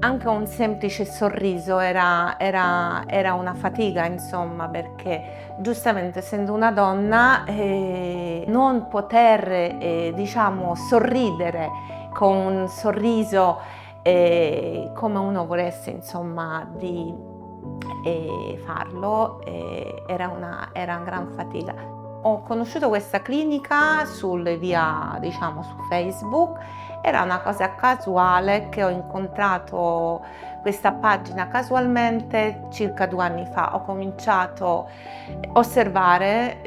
Anche un semplice sorriso era una fatica insomma, perché giustamente essendo una donna, non poter, diciamo sorridere con un sorriso, come uno volesse insomma di, farlo, era una gran fatica. Ho conosciuto questa clinica via diciamo su Facebook. Era una cosa casuale che ho incontrato questa pagina casualmente circa 2 anni fa. Ho cominciato a osservare,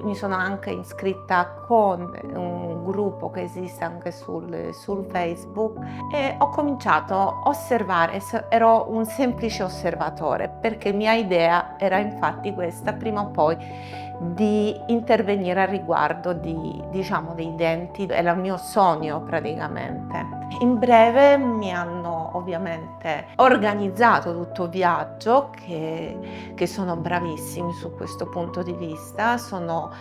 mi sono anche iscritta con un gruppo che esiste anche sul Facebook e ho cominciato a osservare, ero un semplice osservatore, perché mia idea era infatti questa, prima o poi di intervenire a riguardo diciamo, dei denti, era il mio sogno praticamente. In breve mi hanno ovviamente organizzato tutto il viaggio, che sono bravissimi su questo punto di vista, sono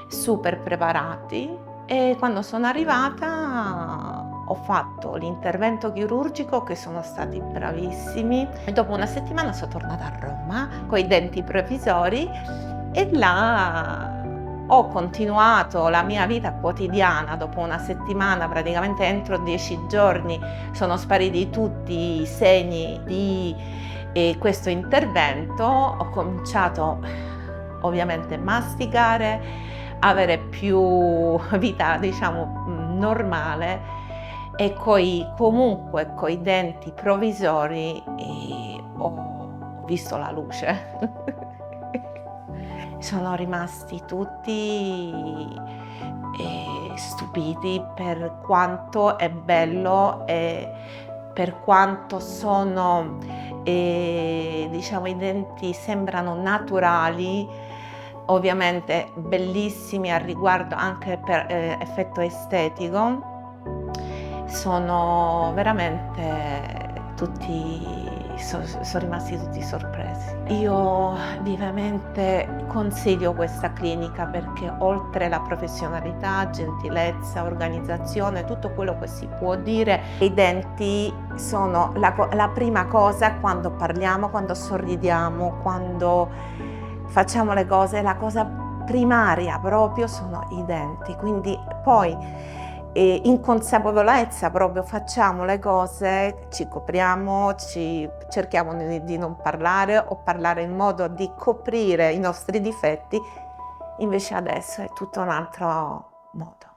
super preparati e quando sono arrivata ho fatto l'intervento chirurgico che sono stati bravissimi e dopo una settimana sono tornata a Roma con i denti provvisori e là ho continuato la mia vita quotidiana. Dopo una settimana, praticamente entro 10 giorni, sono spariti tutti i segni di questo intervento. Ho cominciato ovviamente a masticare, avere più vita, diciamo, normale e comunque coi denti provvisori ho visto la luce. Sono rimasti tutti stupiti per quanto è bello e per quanto sono, diciamo, i denti sembrano naturali, ovviamente bellissimi al riguardo anche per effetto estetico. Sono veramente sono rimasti tutti sorpresi. Io vivamente consiglio questa clinica perché oltre la professionalità, gentilezza, organizzazione, tutto quello che si può dire, i denti sono la prima cosa quando parliamo, quando sorridiamo, quando facciamo le cose, la cosa primaria proprio sono i denti. Quindi poi in consapevolezza proprio facciamo le cose, ci copriamo, cerchiamo di non parlare o parlare in modo di coprire i nostri difetti, invece adesso è tutto un altro modo.